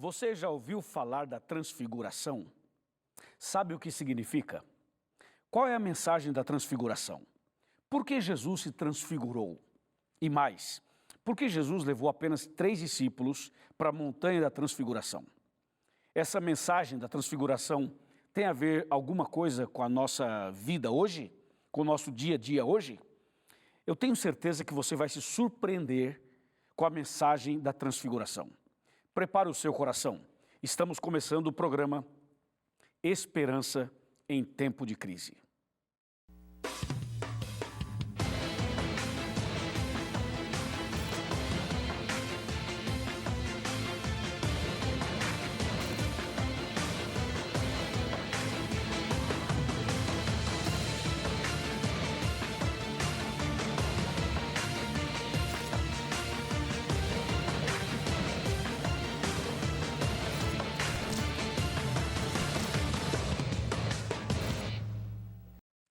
Você já ouviu falar da transfiguração? Sabe o que significa? Qual é a mensagem da transfiguração? Por que Jesus se transfigurou? E mais, por que Jesus levou apenas 3 discípulos para a montanha da transfiguração? Essa mensagem da transfiguração tem a ver alguma coisa com a nossa vida hoje? Com o nosso dia a dia hoje? Eu tenho certeza que você vai se surpreender com a mensagem da transfiguração. Prepare o seu coração. Estamos começando o programa Esperança em Tempo de Crise.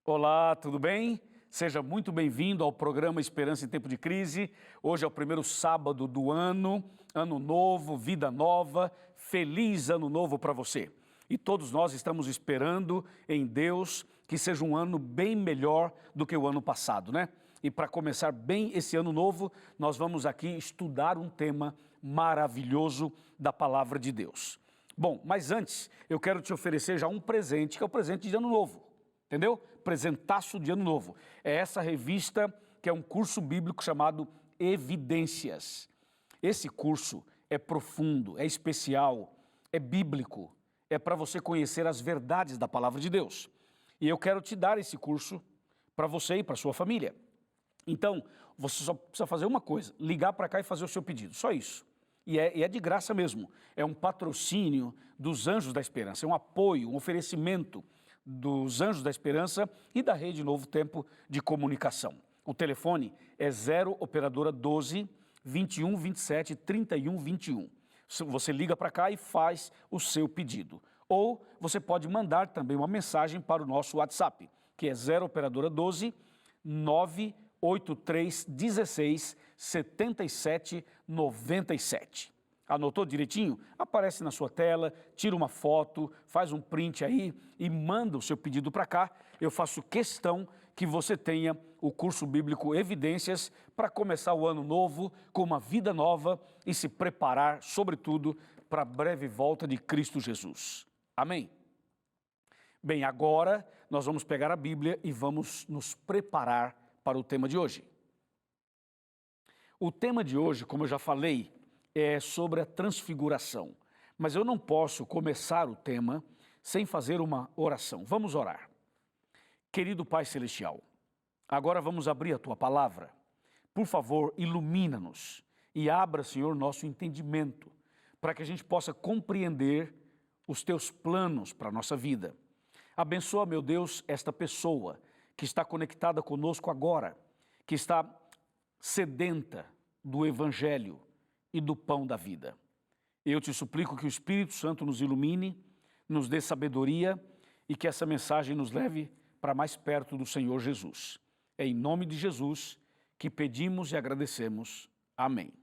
Olá, tudo bem? Seja muito bem-vindo ao programa Esperança em Tempo de Crise. Hoje é o primeiro sábado do ano, ano novo, vida nova, feliz ano novo para você. E todos nós estamos esperando em Deus que seja um ano bem melhor do que o ano passado, né? E para começar bem esse ano novo, nós vamos aqui estudar um tema maravilhoso da Palavra de Deus. Bom, mas antes eu quero te oferecer já um presente, que é o presente de ano novo. Entendeu? Presentaço de ano novo. É essa revista que é um curso bíblico chamado Evidências. Esse curso é profundo, é especial, é bíblico, é para você conhecer as verdades da palavra de Deus. E eu quero te dar esse curso para você e para sua família. Então, você só precisa fazer uma coisa, ligar para cá e fazer o seu pedido, só isso. E é de graça mesmo, é um patrocínio dos Anjos da Esperança, é um apoio, um oferecimento dos Anjos da Esperança e da Rede Novo Tempo de Comunicação. O telefone é 0 operadora 12 21 27 31 21. Você liga para cá e faz o seu pedido. Ou você pode mandar também uma mensagem para o nosso WhatsApp, que é 0 operadora 12 983 16 77 97. Anotou direitinho? Aparece na sua tela, tira uma foto, faz um print aí e manda o seu pedido para cá. Eu faço questão que você tenha o curso bíblico Evidências para começar o ano novo com uma vida nova e se preparar, sobretudo, para a breve volta de Cristo Jesus. Amém? Bem, agora nós vamos pegar a Bíblia e vamos nos preparar para o tema de hoje. O tema de hoje, como eu já falei, é sobre a transfiguração, mas eu não posso começar o tema sem fazer uma oração. Vamos orar. Querido Pai Celestial, agora vamos abrir a Tua Palavra. Por favor, ilumina-nos e abra, Senhor, nosso entendimento, para que a gente possa compreender os Teus planos para a nossa vida. Abençoa, meu Deus, esta pessoa que está conectada conosco agora, que está sedenta do Evangelho e do pão da vida. Eu te suplico que o Espírito Santo nos ilumine, nos dê sabedoria e que essa mensagem nos leve para mais perto do Senhor Jesus. É em nome de Jesus que pedimos e agradecemos. Amém.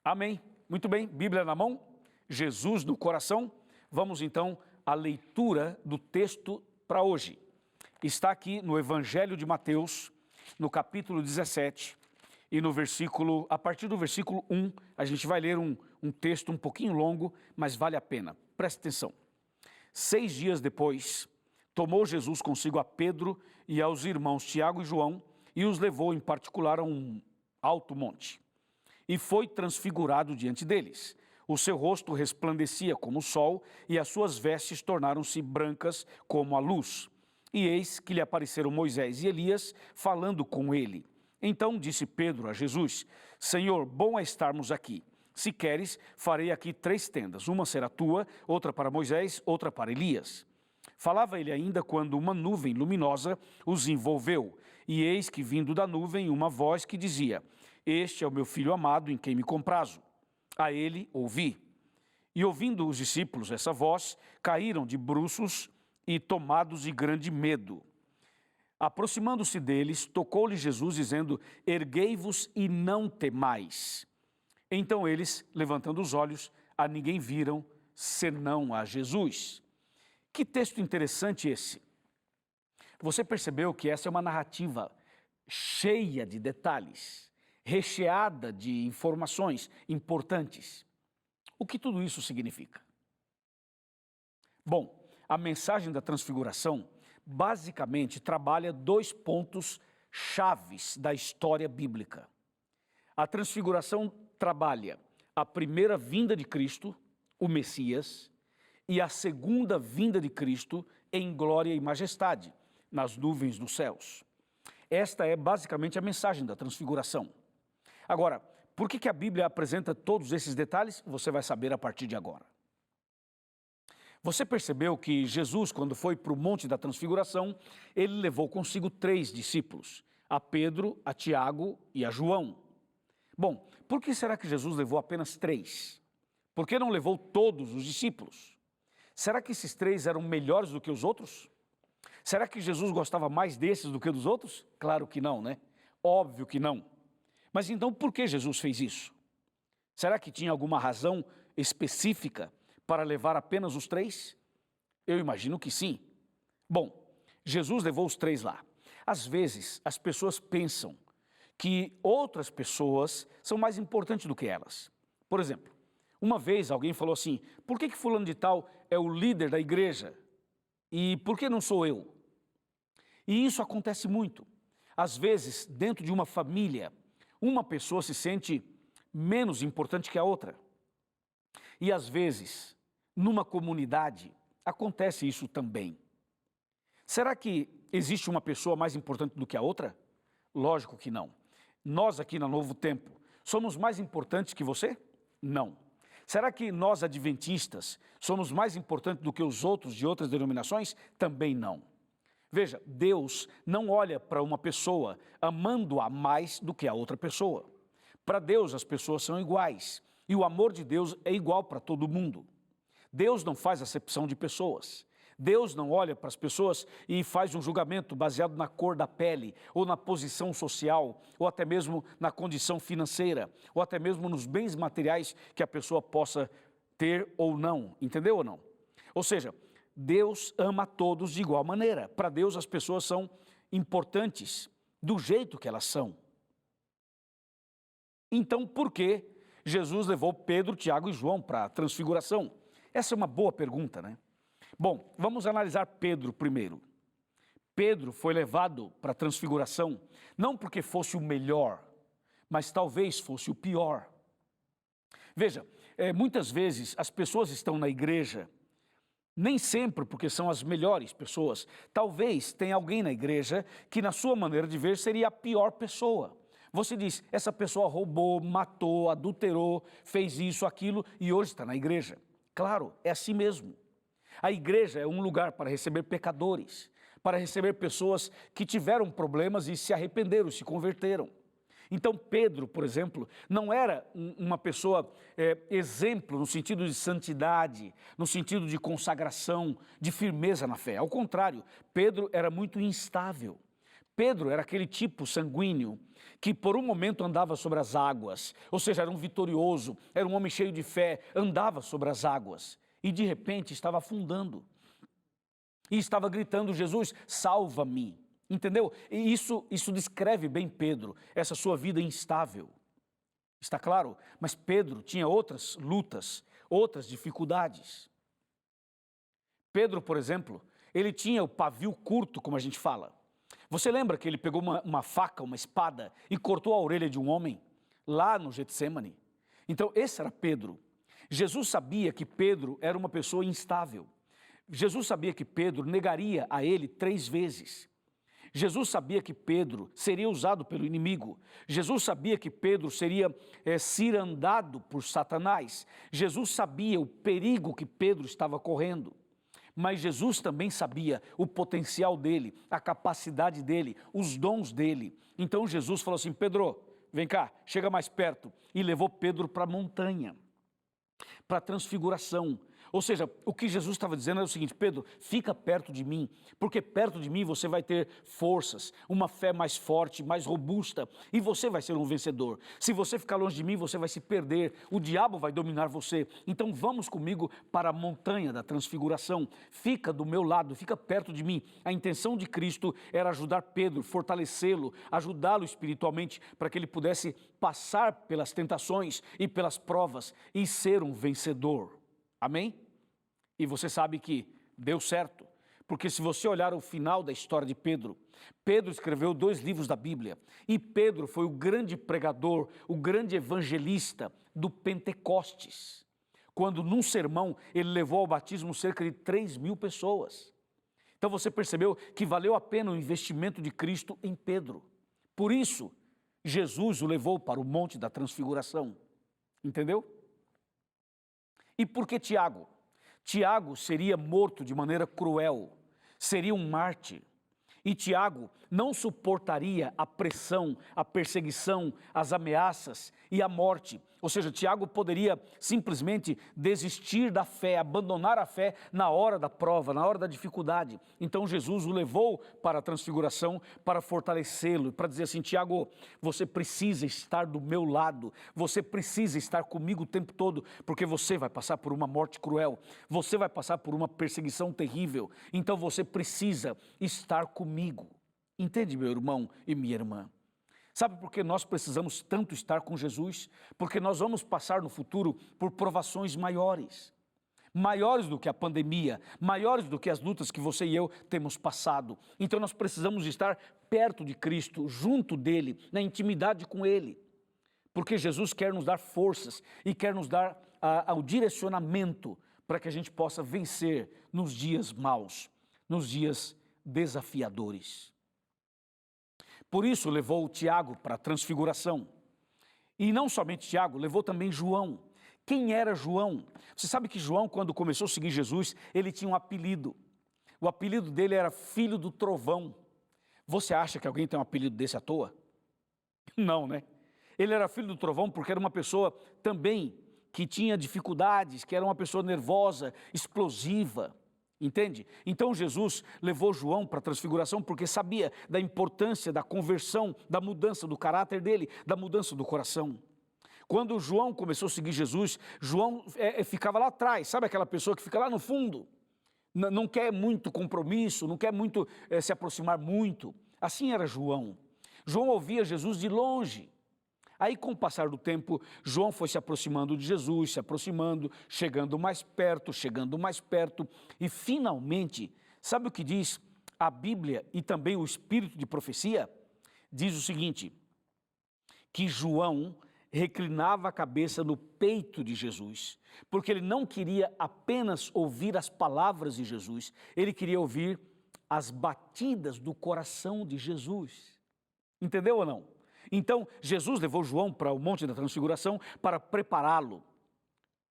Amém. Muito bem, Bíblia na mão, Jesus no coração. Vamos então à leitura do texto para hoje. Está aqui no Evangelho de Mateus, no capítulo 17, e no versículo, a partir do versículo 1, a gente vai ler um texto um pouquinho longo, mas vale a pena. Preste atenção. 6 dias depois, tomou Jesus consigo a Pedro e aos irmãos Tiago e João e os levou em particular a um alto monte. E foi transfigurado diante deles. O seu rosto resplandecia como o sol e as suas vestes tornaram-se brancas como a luz. E eis que lhe apareceram Moisés e Elias falando com ele. Então disse Pedro a Jesus: Senhor, bom é estarmos aqui. Se queres, farei aqui 3 tendas. Uma será tua, outra para Moisés, outra para Elias. Falava ele ainda quando uma nuvem luminosa os envolveu. E eis que vindo da nuvem uma voz que dizia: Este é o meu filho amado em quem me comprazo. A ele ouvi. E ouvindo os discípulos essa voz, caíram de bruços e tomados de grande medo. Aproximando-se deles, tocou-lhe Jesus, dizendo: Erguei-vos e não temais. Então eles, levantando os olhos, a ninguém viram, senão a Jesus. Que texto interessante esse. Você percebeu que essa é uma narrativa cheia de detalhes, recheada de informações importantes. O que tudo isso significa? Bom, a mensagem da transfiguração basicamente trabalha 2 pontos chaves da história bíblica. A transfiguração trabalha a primeira vinda de Cristo, o Messias, e a segunda vinda de Cristo em glória e majestade, nas nuvens dos céus. Esta é basicamente a mensagem da transfiguração. Agora, por que a Bíblia apresenta todos esses detalhes? Você vai saber a partir de agora. Você percebeu que Jesus, quando foi para o Monte da Transfiguração, ele levou consigo 3 discípulos, a Pedro, a Tiago e a João. Bom, por que será que Jesus levou apenas 3? Por que não levou todos os discípulos? Será que esses 3 eram melhores do que os outros? Será que Jesus gostava mais desses do que dos outros? Claro que não, né? Óbvio que não. Mas então por que Jesus fez isso? Será que tinha alguma razão específica para levar apenas os 3? Eu imagino que sim. Bom, Jesus levou os 3 lá. Às vezes, as pessoas pensam que outras pessoas são mais importantes do que elas. Por exemplo, uma vez alguém falou assim, por que fulano de tal é o líder da igreja? E por que não sou eu? E isso acontece muito. Às vezes, dentro de uma família, uma pessoa se sente menos importante que a outra. E às vezes, numa comunidade, acontece isso também. Será que existe uma pessoa mais importante do que a outra? Lógico que não. Nós aqui na Novo Tempo, somos mais importantes que você? Não. Será que nós adventistas somos mais importantes do que os outros de outras denominações? Também não. Veja, Deus não olha para uma pessoa amando-a mais do que a outra pessoa. Para Deus as pessoas são iguais e o amor de Deus é igual para todo mundo. Deus não faz acepção de pessoas. Deus não olha para as pessoas e faz um julgamento baseado na cor da pele, ou na posição social, ou até mesmo na condição financeira, ou até mesmo nos bens materiais que a pessoa possa ter ou não, entendeu ou não? Ou seja, Deus ama todos de igual maneira. Para Deus as pessoas são importantes do jeito que elas são. Então, por que Jesus levou Pedro, Tiago e João para a transfiguração? Essa é uma boa pergunta, né? Bom, vamos analisar Pedro primeiro. Pedro foi levado para a transfiguração, não porque fosse o melhor, mas talvez fosse o pior. Veja, muitas vezes as pessoas estão na igreja, nem sempre porque são as melhores pessoas. Talvez tenha alguém na igreja que na sua maneira de ver seria a pior pessoa. Você diz, essa pessoa roubou, matou, adulterou, fez isso, aquilo e hoje está na igreja. Claro, é assim mesmo. A igreja é um lugar para receber pecadores, para receber pessoas que tiveram problemas e se arrependeram, se converteram. Então Pedro, por exemplo, não era uma pessoa exemplo no sentido de santidade, no sentido de consagração, de firmeza na fé. Ao contrário, Pedro era muito instável. Pedro era aquele tipo sanguíneo que por um momento andava sobre as águas, ou seja, era um vitorioso, era um homem cheio de fé, andava sobre as águas. E de repente estava afundando. E estava gritando, Jesus, salva-me. Entendeu? E isso descreve bem Pedro, essa sua vida instável. Está claro? Mas Pedro tinha outras lutas, outras dificuldades. Pedro, por exemplo, ele tinha o pavio curto, como a gente fala. Você lembra que ele pegou uma faca, uma espada e cortou a orelha de um homem lá no Getsêmani? Então esse era Pedro. Jesus sabia que Pedro era uma pessoa instável. Jesus sabia que Pedro negaria a ele 3 vezes. Jesus sabia que Pedro seria usado pelo inimigo. Jesus sabia que Pedro seria cirandado por Satanás. Jesus sabia o perigo que Pedro estava correndo. Mas Jesus também sabia o potencial dele, a capacidade dele, os dons dele. Então Jesus falou assim, Pedro, vem cá, chega mais perto. E levou Pedro para a montanha, para a transfiguração, Ou seja, o que Jesus estava dizendo é o seguinte: Pedro, fica perto de mim, porque perto de mim você vai ter forças, uma fé mais forte, mais robusta, e você vai ser um vencedor. Se você ficar longe de mim, você vai se perder, o diabo vai dominar você. Então vamos comigo para a montanha da transfiguração, fica do meu lado, fica perto de mim. A intenção de Cristo era ajudar Pedro, fortalecê-lo, ajudá-lo espiritualmente, para que ele pudesse passar pelas tentações e pelas provas e ser um vencedor. Amém? E você sabe que deu certo, porque se você olhar o final da história de Pedro, Pedro escreveu 2 livros da Bíblia, e Pedro foi o grande pregador, o grande evangelista do Pentecostes, quando num sermão ele levou ao batismo cerca de 3.000 pessoas. Então você percebeu que valeu a pena o investimento de Cristo em Pedro. Por isso, Jesus o levou para o Monte da Transfiguração. Entendeu? E por que Tiago? Tiago seria morto de maneira cruel, seria um mártir. E Tiago não suportaria a pressão, a perseguição, as ameaças e a morte. Ou seja, Tiago poderia simplesmente desistir da fé, abandonar a fé na hora da prova, na hora da dificuldade. Então Jesus o levou para a transfiguração para fortalecê-lo, para dizer assim: Tiago, você precisa estar do meu lado, você precisa estar comigo o tempo todo, porque você vai passar por uma morte cruel, você vai passar por uma perseguição terrível, então você precisa estar comigo. Entende, meu irmão e minha irmã? Sabe por que nós precisamos tanto estar com Jesus? Porque nós vamos passar no futuro por provações maiores. Maiores do que a pandemia, maiores do que as lutas que você e eu temos passado. Então nós precisamos estar perto de Cristo, junto dele, na intimidade com ele. Porque Jesus quer nos dar forças e quer nos dar o direcionamento para que a gente possa vencer nos dias maus, nos dias desafiadores. Por isso levou Tiago para a transfiguração. E não somente Tiago, levou também João. Quem era João? Você sabe que João, quando começou a seguir Jesus, ele tinha um apelido. O apelido dele era Filho do Trovão. Você acha que alguém tem um apelido desse à toa? Não, né? Ele era Filho do Trovão porque era uma pessoa também que tinha dificuldades, que era uma pessoa nervosa, explosiva. Entende? Então Jesus levou João para a transfiguração porque sabia da importância da conversão, da mudança do caráter dele, da mudança do coração. Quando João começou a seguir Jesus, João ficava lá atrás, sabe aquela pessoa que fica lá no fundo? Não quer muito compromisso, não quer muito se aproximar muito. Assim era João. João ouvia Jesus de longe. Aí, com o passar do tempo, João foi se aproximando de Jesus, se aproximando, chegando mais perto, e finalmente, sabe o que diz a Bíblia e também o Espírito de profecia? Diz o seguinte, que João reclinava a cabeça no peito de Jesus, porque ele não queria apenas ouvir as palavras de Jesus, ele queria ouvir as batidas do coração de Jesus. Entendeu ou não? Então, Jesus levou João para o Monte da Transfiguração para prepará-lo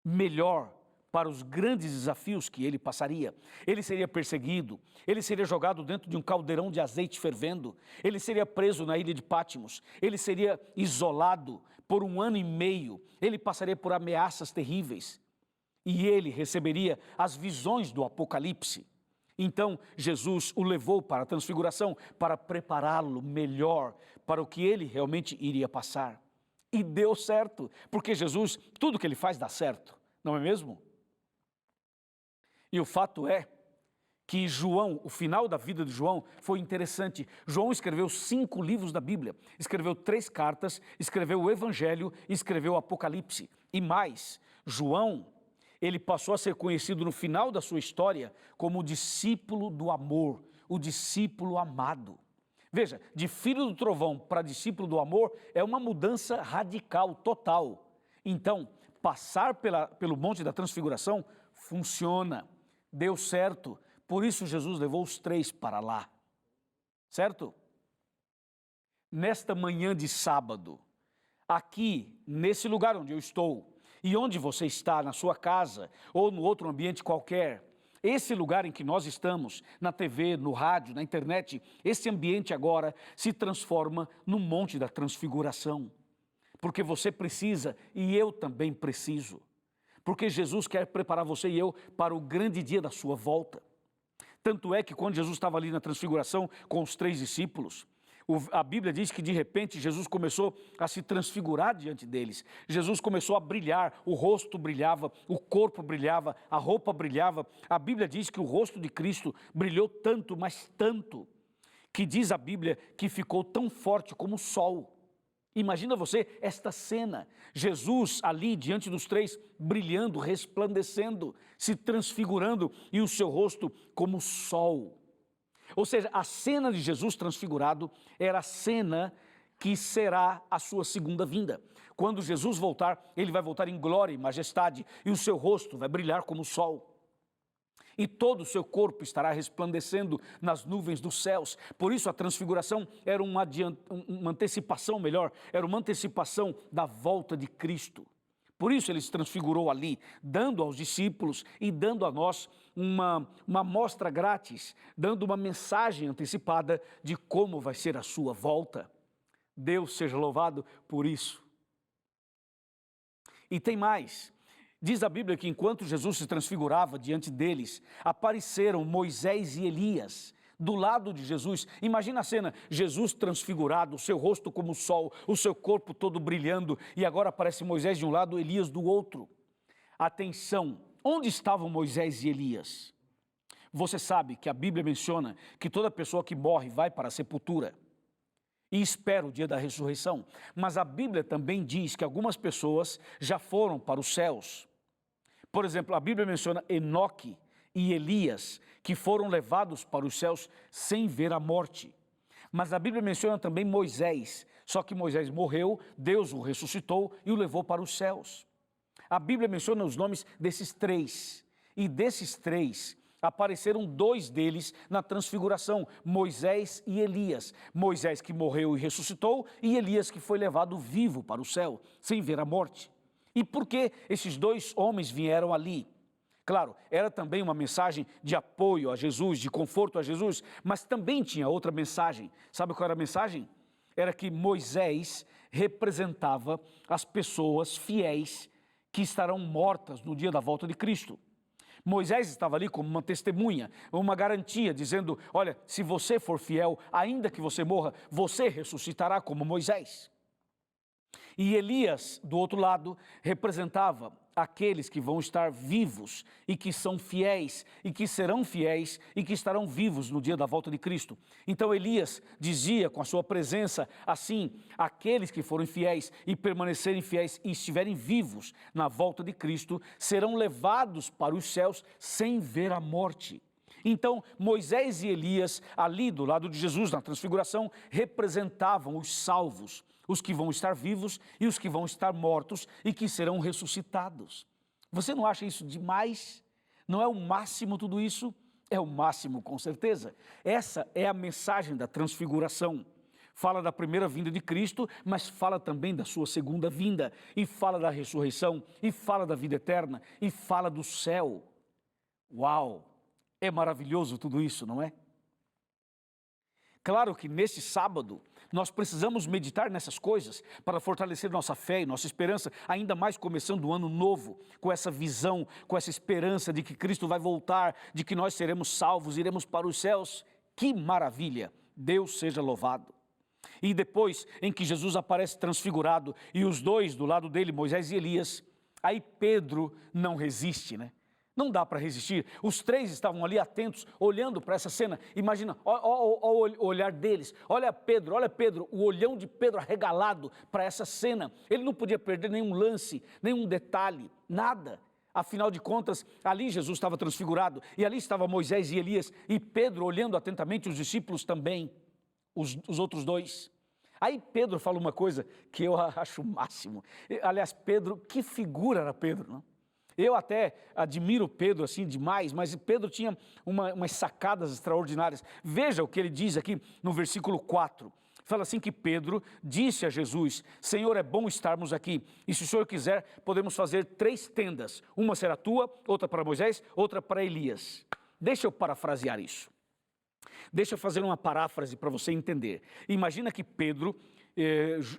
melhor para os grandes desafios que ele passaria. Ele seria perseguido, ele seria jogado dentro de um caldeirão de azeite fervendo, ele seria preso na ilha de Pátimos, ele seria isolado por 1 ano e meio, ele passaria por ameaças terríveis e ele receberia as visões do Apocalipse. Então, Jesus o levou para a transfiguração para prepará-lo melhor para o que ele realmente iria passar. E deu certo, porque Jesus, tudo que ele faz dá certo, não é mesmo? E o fato é que João, o final da vida de João foi interessante. João escreveu 5 livros da Bíblia, escreveu 3 cartas, escreveu o Evangelho e escreveu o Apocalipse. E mais, João, ele passou a ser conhecido no final da sua história como o discípulo do amor, o discípulo amado. Veja, de filho do trovão para discípulo do amor é uma mudança radical, total. Então, passar pelo Monte da Transfiguração funciona, deu certo. Por isso Jesus levou os 3 para lá, certo? Nesta manhã de sábado, aqui, nesse lugar onde eu estou, e onde você está, na sua casa ou no outro ambiente qualquer, esse lugar em que nós estamos, na TV, no rádio, na internet, esse ambiente agora se transforma no Monte da Transfiguração. Porque você precisa e eu também preciso. porque Jesus quer preparar você e eu para o grande dia da sua volta. Tanto é que quando Jesus estava ali na transfiguração com os 3 discípulos, a Bíblia diz que de repente Jesus começou a se transfigurar diante deles. Jesus começou a brilhar, o rosto brilhava, o corpo brilhava, a roupa brilhava. A Bíblia diz que o rosto de Cristo brilhou tanto, mas tanto, que diz a Bíblia que ficou tão forte como o sol. Imagina você esta cena, Jesus ali diante dos 3, brilhando, resplandecendo, se transfigurando e o seu rosto como o sol. Ou seja, a cena de Jesus transfigurado era a cena que será a sua segunda vinda. Quando Jesus voltar, ele vai voltar em glória e majestade e o seu rosto vai brilhar como o sol. E todo o seu corpo estará resplandecendo nas nuvens dos céus. Por isso a transfiguração era uma antecipação, era uma antecipação da volta de Cristo. Por isso ele se transfigurou ali, dando aos discípulos e dando a nós uma amostra grátis, dando uma mensagem antecipada de como vai ser a sua volta. Deus seja louvado por isso. E tem mais. Diz a Bíblia que enquanto Jesus se transfigurava diante deles, apareceram Moisés e Elias do lado de Jesus. Imagina a cena, Jesus transfigurado, o seu rosto como o sol, o seu corpo todo brilhando, e agora aparece Moisés de um lado, Elias do outro. Atenção, onde estavam Moisés e Elias? Você sabe que a Bíblia menciona que toda pessoa que morre vai para a sepultura e espera o dia da ressurreição, mas a Bíblia também diz que algumas pessoas já foram para os céus. Por exemplo, a Bíblia menciona Enoque e Elias, que foram levados para os céus sem ver a morte. Mas a Bíblia menciona também Moisés, só que Moisés morreu, Deus o ressuscitou e o levou para os céus. A Bíblia menciona os nomes desses 3, e desses 3 apareceram 2 deles na transfiguração, Moisés e Elias. Moisés que morreu e ressuscitou, e Elias que foi levado vivo para o céu, sem ver a morte. E por que esses 2 homens vieram ali? Claro, era também uma mensagem de apoio a Jesus, de conforto a Jesus, mas também tinha outra mensagem. Sabe qual era a mensagem? Era que Moisés representava as pessoas fiéis que estarão mortas no dia da volta de Cristo. Moisés estava ali como uma testemunha, uma garantia, dizendo, olha, se você for fiel, ainda que você morra, você ressuscitará como Moisés. E Elias, do outro lado, representava aqueles que vão estar vivos e que são fiéis e que serão fiéis e que estarão vivos no dia da volta de Cristo. Então Elias dizia com a sua presença assim, aqueles que forem fiéis e permanecerem fiéis e estiverem vivos na volta de Cristo serão levados para os céus sem ver a morte. Então Moisés e Elias, ali do lado de Jesus na transfiguração, representavam os salvos, os que vão estar vivos e os que vão estar mortos e que serão ressuscitados. Você não acha isso demais? Não é o máximo tudo isso? É o máximo, com certeza. Essa é a mensagem da transfiguração. Fala da primeira vinda de Cristo, mas fala também da sua segunda vinda, e fala da ressurreição, e fala da vida eterna, e fala do céu. Uau! É maravilhoso tudo isso, não é? Claro que neste sábado nós precisamos meditar nessas coisas para fortalecer nossa fé e nossa esperança, ainda mais começando o ano novo, com essa visão, com essa esperança de que Cristo vai voltar, de que nós seremos salvos, iremos para os céus. Que maravilha! Deus seja louvado. E depois em que Jesus aparece transfigurado e os 2 do lado dele, Moisés e Elias, aí Pedro não resiste, né? Não dá para resistir. Os 3 estavam ali atentos, olhando para essa cena. Imagina, olha o olhar deles. Olha Pedro, o olhão de Pedro arregalado para essa cena. Ele não podia perder nenhum lance, nenhum detalhe, nada. Afinal de contas, ali Jesus estava transfigurado, e ali estava Moisés e Elias, e Pedro olhando atentamente, os discípulos também, os outros 2. Aí Pedro fala uma coisa que eu acho o máximo. Aliás, Pedro, que figura era Pedro, não? Eu até admiro Pedro assim demais, mas Pedro tinha umas sacadas extraordinárias. Veja o que ele diz aqui no versículo 4. Fala assim que Pedro disse a Jesus, Senhor, é bom estarmos aqui, e se o Senhor quiser, podemos fazer 3 tendas. Uma será tua, outra para Moisés, outra para Elias. Deixa eu parafrasear isso. Deixa eu fazer uma paráfrase para você entender. Imagina que Pedro,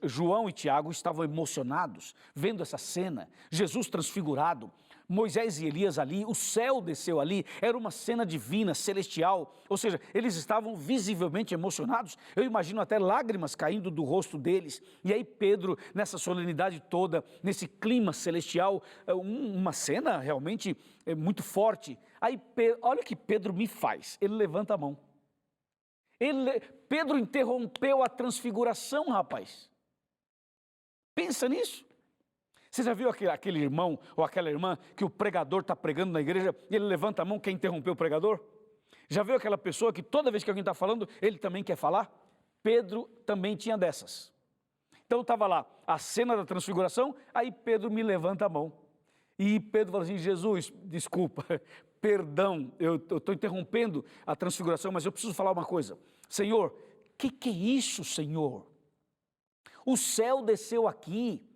João e Tiago estavam emocionados, vendo essa cena, Jesus transfigurado, Moisés e Elias ali, o céu desceu ali, era uma cena divina, celestial, ou seja, eles estavam visivelmente emocionados, eu imagino até lágrimas caindo do rosto deles, e aí Pedro, nessa solenidade toda, nesse clima celestial, uma cena realmente muito forte, aí olha o que Pedro me faz, ele levanta a mão, Pedro interrompeu a transfiguração, rapaz, pensa nisso. Você já viu aquele irmão ou aquela irmã que o pregador está pregando na igreja e ele levanta a mão, quer interromper o pregador? Já viu aquela pessoa que toda vez que alguém está falando, ele também quer falar? Pedro também tinha dessas. Então estava lá, a cena da transfiguração, aí Pedro me levanta a mão. E Pedro fala assim, Jesus, desculpa, perdão, eu estou interrompendo a transfiguração, mas eu preciso falar uma coisa. Senhor, o que é isso, Senhor? O céu desceu aqui.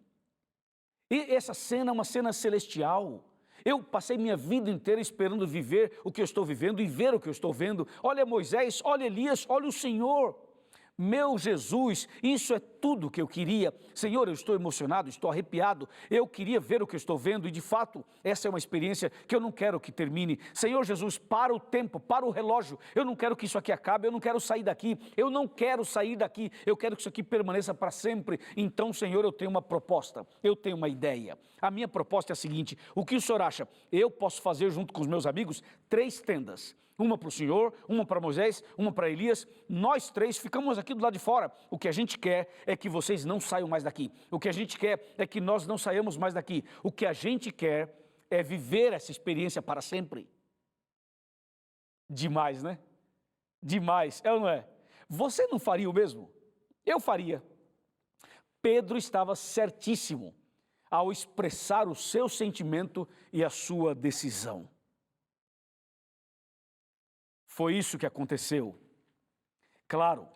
E essa cena é uma cena celestial. Eu passei minha vida inteira esperando viver o que eu estou vivendo e ver o que eu estou vendo. Olha Moisés, olha Elias, olha o Senhor. Meu Jesus, isso é tudo que eu queria. Senhor, eu estou emocionado, estou arrepiado. Eu queria ver o que eu estou vendo e de fato, essa é uma experiência que eu não quero que termine. Senhor Jesus, para o tempo, para o relógio. Eu não quero que isso aqui acabe, eu não quero sair daqui. Eu não quero sair daqui, eu quero que isso aqui permaneça para sempre. Então, Senhor, eu tenho uma proposta, eu tenho uma ideia. A minha proposta é a seguinte, o que o Senhor acha? Eu posso fazer junto com os meus amigos 3 tendas. Uma para o Senhor, uma para Moisés, uma para Elias, nós 3 ficamos aqui do lado de fora. O que a gente quer é que vocês não saiam mais daqui. O que a gente quer é que nós não saiamos mais daqui. O que a gente quer é viver essa experiência para sempre. Demais, né? Demais, é ou não é? Você não faria o mesmo? Eu faria. Pedro estava certíssimo ao expressar o seu sentimento e a sua decisão. Foi isso que aconteceu. Claro,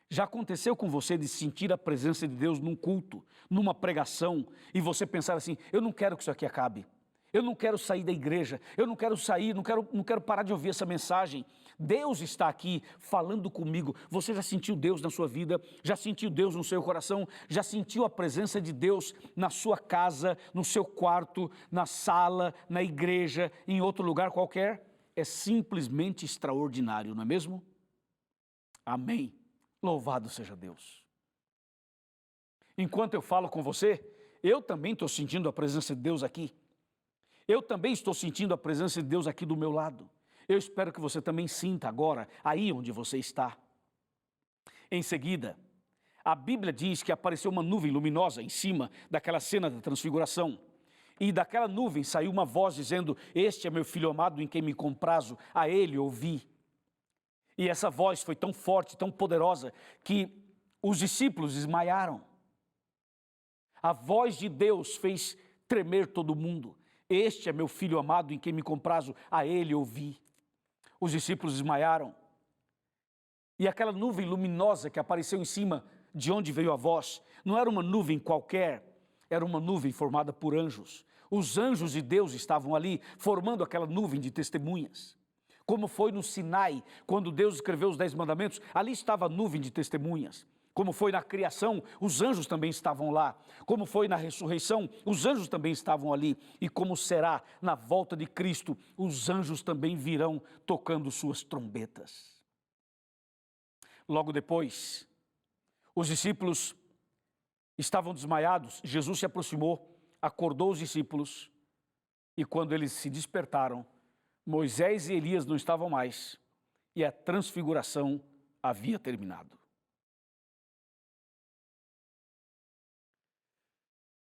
já aconteceu com você de sentir a presença de Deus num culto, numa pregação, e você pensar assim, eu não quero que isso aqui acabe, eu não quero sair da igreja, eu não quero sair, não quero parar de ouvir essa mensagem. Deus está aqui falando comigo. Você já sentiu Deus na sua vida? Já sentiu Deus no seu coração? Já sentiu a presença de Deus na sua casa, no seu quarto, na sala, na igreja, em outro lugar qualquer? É simplesmente extraordinário, não é mesmo? Amém. Louvado seja Deus. Enquanto eu falo com você, eu também estou sentindo a presença de Deus aqui. Eu também estou sentindo a presença de Deus aqui do meu lado. Eu espero que você também sinta agora, aí onde você está. Em seguida, a Bíblia diz que apareceu uma nuvem luminosa em cima daquela cena da transfiguração. E daquela nuvem saiu uma voz dizendo, este é meu filho amado em quem me comprazo, a ele ouvi. E essa voz foi tão forte, tão poderosa, que os discípulos desmaiaram. A voz de Deus fez tremer todo mundo. Este é meu filho amado em quem me comprazo, a ele ouvi. Os discípulos desmaiaram. E aquela nuvem luminosa que apareceu em cima de onde veio a voz, não era uma nuvem qualquer, era uma nuvem formada por anjos. Os anjos de Deus estavam ali, formando aquela nuvem de testemunhas. Como foi no Sinai, quando Deus escreveu os 10 mandamentos, ali estava a nuvem de testemunhas. Como foi na criação, os anjos também estavam lá. Como foi na ressurreição, os anjos também estavam ali. E como será na volta de Cristo, os anjos também virão tocando suas trombetas. Logo depois, os discípulos estavam desmaiados, Jesus se aproximou, acordou os discípulos e quando eles se despertaram, Moisés e Elias não estavam mais e a transfiguração havia terminado.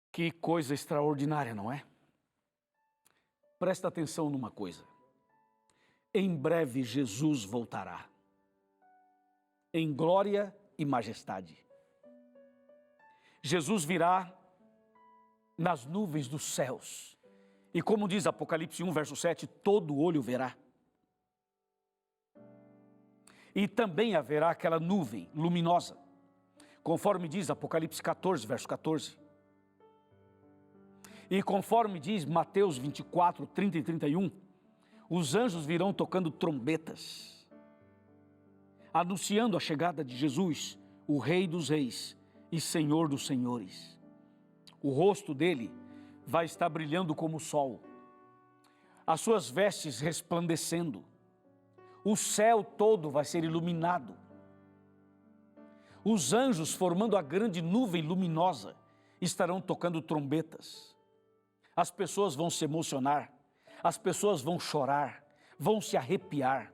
Que coisa extraordinária, não é? Presta atenção numa coisa. Em breve Jesus voltará, em glória e majestade. Jesus virá nas nuvens dos céus. E como diz Apocalipse 1, verso 7, todo olho verá. E também haverá aquela nuvem luminosa, conforme diz Apocalipse 14, verso 14. E conforme diz Mateus 24, 30 e 31, os anjos virão tocando trombetas, anunciando a chegada de Jesus, o Rei dos Reis e Senhor dos Senhores. O rosto dele vai estar brilhando como o sol, as suas vestes resplandecendo. O céu todo vai ser iluminado. Os anjos, formando a grande nuvem luminosa, estarão tocando trombetas. As pessoas vão se emocionar, as pessoas vão chorar, vão se arrepiar.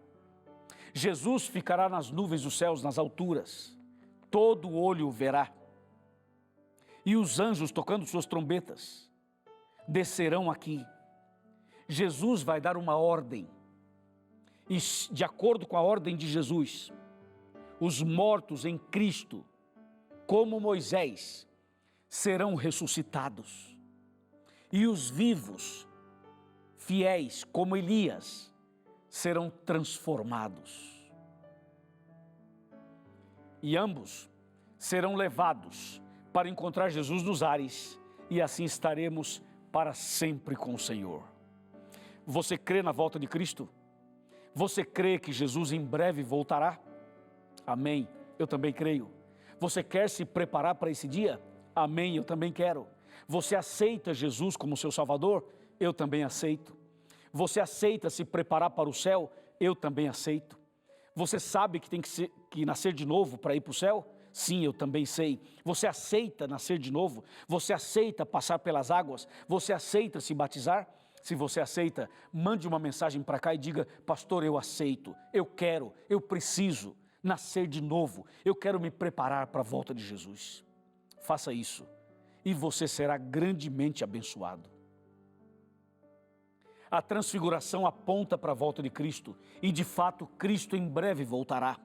Jesus ficará nas nuvens dos céus, nas alturas. Todo olho o verá. E os anjos, tocando suas trombetas, descerão aqui. Jesus vai dar uma ordem. E, de acordo com a ordem de Jesus, os mortos em Cristo, como Moisés, serão ressuscitados. E os vivos, fiéis, como Elias, serão transformados. E ambos serão levados para encontrar Jesus nos ares, e assim estaremos para sempre com o Senhor. Você crê na volta de Cristo? Você crê que Jesus em breve voltará? Amém, eu também creio. Você quer se preparar para esse dia? Amém, eu também quero. Você aceita Jesus como seu Salvador? Eu também aceito. Você aceita se preparar para o céu? Eu também aceito. Você sabe que tem que nascer de novo para ir para o céu? Sim, eu também sei. Você aceita nascer de novo? Você aceita passar pelas águas? Você aceita se batizar? Se você aceita, mande uma mensagem para cá e diga: pastor, eu aceito, eu quero, eu preciso nascer de novo, eu quero me preparar para a volta de Jesus. Faça isso e você será grandemente abençoado. A transfiguração aponta para a volta de Cristo e, de fato, Cristo em breve voltará.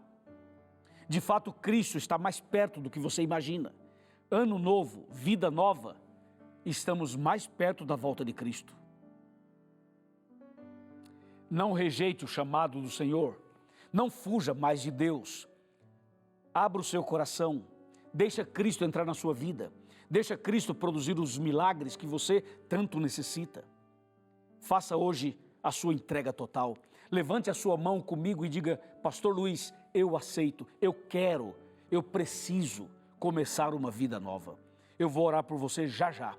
De fato, Cristo está mais perto do que você imagina. Ano novo, vida nova, estamos mais perto da volta de Cristo. Não rejeite o chamado do Senhor, não fuja mais de Deus. Abra o seu coração, deixa Cristo entrar na sua vida, deixa Cristo produzir os milagres que você tanto necessita. Faça hoje a sua entrega total. Levante a sua mão comigo e diga: pastor Luiz, eu aceito, eu quero, eu preciso começar uma vida nova. Eu vou orar por você já já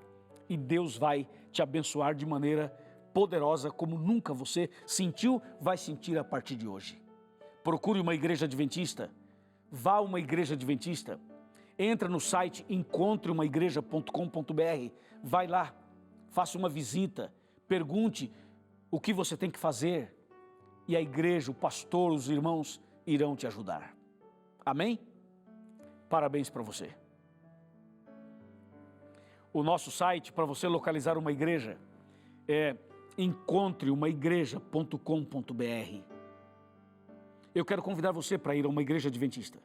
e Deus vai te abençoar de maneira poderosa como nunca você sentiu, vai sentir a partir de hoje. Procure uma igreja adventista, vá a uma igreja adventista, entra no site encontreumaigreja.com.br, vai lá, faça uma visita, pergunte o que você tem que fazer e a igreja, o pastor, os irmãos irão te ajudar. Amém? Parabéns para você. O nosso site para você localizar uma igreja é encontreumaigreja.com.br. Eu quero convidar você para ir a uma igreja adventista.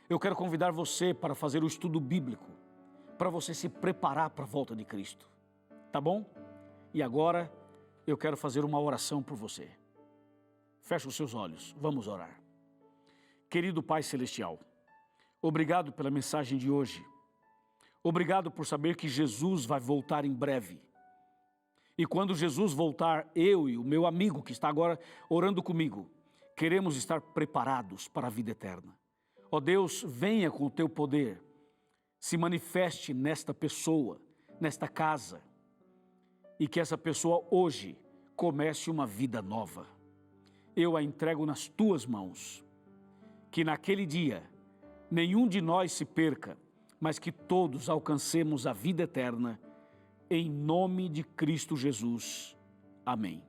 Eu quero convidar você para fazer o estudo bíblico, para você se preparar para a volta de Cristo. Tá bom? E agora eu quero fazer uma oração por você. Feche os seus olhos, vamos orar. Querido Pai Celestial, obrigado pela mensagem de hoje. Obrigado por saber que Jesus vai voltar em breve. E quando Jesus voltar, eu e o meu amigo que está agora orando comigo, queremos estar preparados para a vida eterna. Ó Deus, venha com o teu poder, se manifeste nesta pessoa, nesta casa, e que essa pessoa hoje comece uma vida nova. Eu a entrego nas tuas mãos, que naquele dia nenhum de nós se perca, mas que todos alcancemos a vida eterna, em nome de Cristo Jesus. Amém.